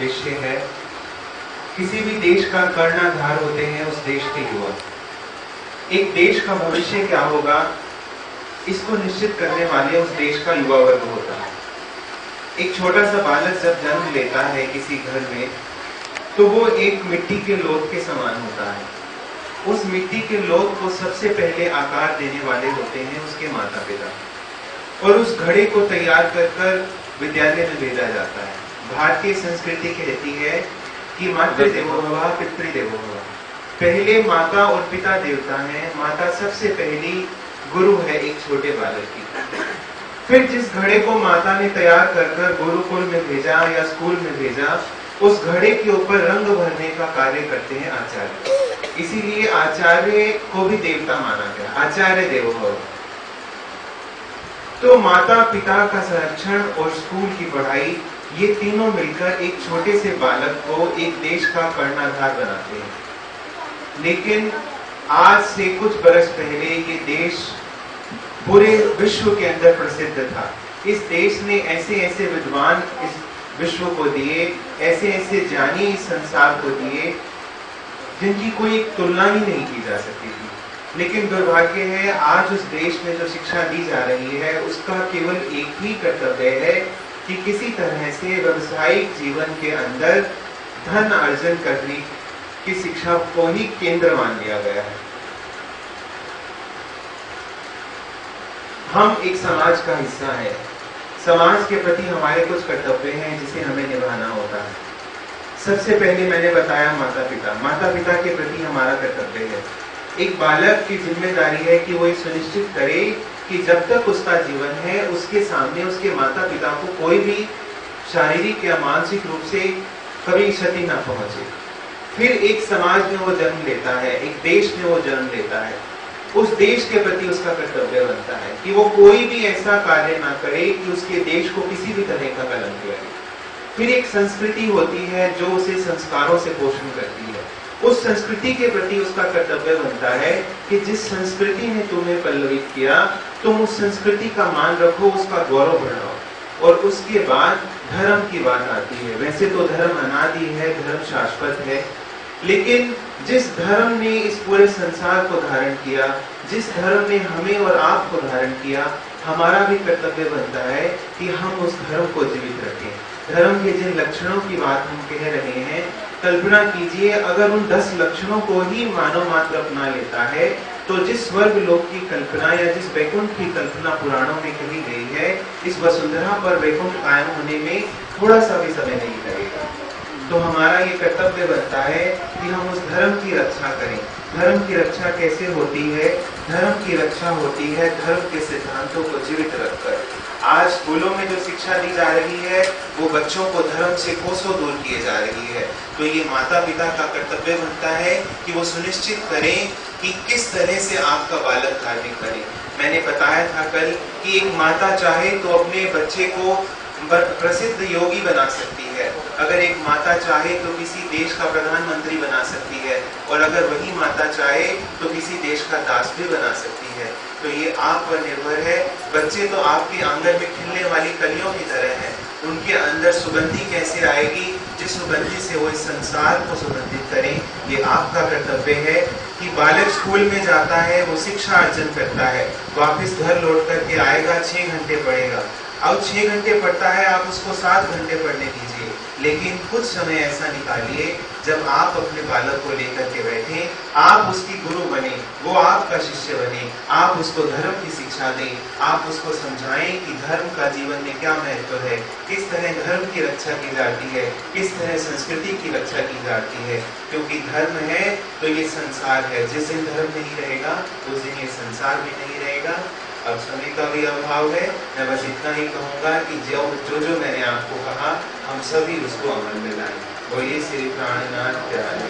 विषय है, किसी भी देश का कर्णधार होते हैं उस देश के युवा। एक देश का भविष्य क्या होगा, इसको निश्चित करने वाले उस देश का युवा वर्ग होता है। एक छोटा सा बालक जब जन्म लेता है किसी घर में, तो वो एक मिट्टी के लोथ के समान होता है। उस मिट्टी के लोथ को सबसे पहले आकार देने वाले होते हैं उसके माता पिता, और उस घड़े को तैयार कर कर विद्यालय में भेजा जाता है। भारतीय संस्कृति कहती है कि मातृदेवो भव पितृदेवो भव। पहले माता और पिता देवता हैं। माता सबसे पहली गुरु है एक छोटे बालक की। फिर जिस घड़े को माता ने तैयार कर कर गुरुकुल में भेजा या स्कूल में भेजा, उस घड़े के ऊपर रंग भरने का कार्य करते हैं आचार्य। इसीलिए आचार्य को भी देवता माना गया, आचार्य देवो भव। तो माता पिता का संरक्षण और स्कूल की पढ़ाई, ये तीनों मिलकर एक छोटे से बालक को एक देश का कर्णधार बनाते हैं। लेकिन आज से कुछ बरस पहले ये देश पूरे विश्व के अंदर प्रसिद्ध था। इस देश ने ऐसे ऐसे विद्वान इस विश्व को दिए, ऐसे ऐसे ज्ञानी इस संसार को दिए, जिनकी कोई तुलना ही नहीं की जा सकती थी। लेकिन दुर्भाग्य है, आज उस देश में जो शिक्षा दी जा रही है उसका केवल एक ही कर्तव्य है कि किसी तरह से व्यवसायिक जीवन के अंदर धन अर्जन करने की शिक्षा को ही केंद्र मान लिया गया है। हम एक समाज का हिस्सा है। समाज के प्रति हमारे कुछ कर्तव्य हैं जिसे हमें निभाना होता है। सबसे पहले मैंने बताया माता पिता। माता पिता के प्रति हमारा कर्तव्य है। एक बालक की जिम्मेदारी है कि वो ये सुनिश्चित करे कि जब तक उसका जीवन है उसके सामने उसके माता पिता को कोई भी शारीरिक या मानसिक रूप से कभी क्षति न पहुंचे। फिर एक समाज में वो जन्म लेता है, एक देश में वो जन्म लेता है। उस देश के प्रति उसका कर्तव्य बनता है कि वो कोई भी ऐसा कार्य ना करे कि उसके देश को किसी भी तरह का कलंक लगे। फिर एक संस्कृति होती है जो उसे संस्कारों से पोषण करती है। उस संस्कृति के प्रति उसका कर्तव्य बनता है कि जिस संस्कृति ने तुम्हें पल्लवित किया, तुम उस संस्कृति का मान रखो, उसका गौरव बढ़ाओ। और उसके बाद धर्म की बात आती है। वैसे तो धर्म अनादि है, धर्म शाश्वत है, लेकिन जिस धर्म ने इस पूरे संसार को धारण किया, जिस धर्म ने हमें और आपको धारण किया, हमारा भी कर्तव्य बनता है कि हम उस धर्म को जीवित रखें। धर्म के जिन लक्षणों की बात हम कह रहे हैं, कल्पना कीजिए अगर उन 10 लक्षणों को ही मानव मात्र अपना लेता है, तो जिस स्वर्ग लोक की कल्पना या जिस वैकुंठ की कल्पना पुराणों में कही गई है, इस वसुंधरा पर वैकुंठ कायम होने में थोड़ा सा भी समय नहीं लगेगा। तो हमारा ये कर्तव्य बनता है कि हम उस धर्म की रक्षा करें। धर्म की रक्षा कैसे होती है? धर्म की रक्षा होती है धर्म के सिद्धांतों को जीवित रखकर। आज स्कूलों में जो शिक्षा दी जा रही है वो बच्चों को धर्म से कोसों दूर किए जा रही है। तो ये माता पिता का कर्तव्य बनता है कि वो सुनिश्चित करें कि किस तरह से आपका बालक कार्य करे। मैंने बताया था कल कि एक माता चाहे तो अपने बच्चे को प्रसिद्ध योगी बना सकती है, अगर एक माता चाहे तो किसी देश का प्रधानमंत्री बना सकती है, और अगर वही माता चाहे तो किसी देश का दास भी बना सकती है। तो ये आप पर निर्भर है। बच्चे तो आपके आंगन में खिलने वाली कलियों की तरह हैं। उनके अंदर सुगंधी कैसे आएगी, जिस सुगंधी से वो इस संसार को सुगंधित करें, ये आपका कर्तव्य है। कि बालक स्कूल में जाता है, वो शिक्षा अर्जन करता है, वापस घर लौट करके आएगा, 6 घंटे पढ़ेगा। अब 6 घंटे पढ़ता है, आप उसको 7 घंटे पढ़ने दीजिए, लेकिन कुछ समय ऐसा निकालिए जब आप अपने बालक को लेकर के बैठे, आप उसकी गुरु बने, वो आपका शिष्य बने, आप उसको धर्म की शिक्षा दें, आप उसको समझाएं कि धर्म का जीवन में क्या महत्व है, किस तरह धर्म की रक्षा की जाती है, किस तरह संस्कृति की रक्षा की जाती है। क्योंकि धर्म है तो ये संसार है। जिस दिन धर्म नहीं रहेगा उस दिन ये संसार भी नहीं रहेगा। अब समय का भी अभाव है, मैं बस इतना ही कहूँगा कि जो मैंने आपको कहा हम सभी उसको अमल में लाएं। बोलिए श्री प्राणनाथ प्यारे।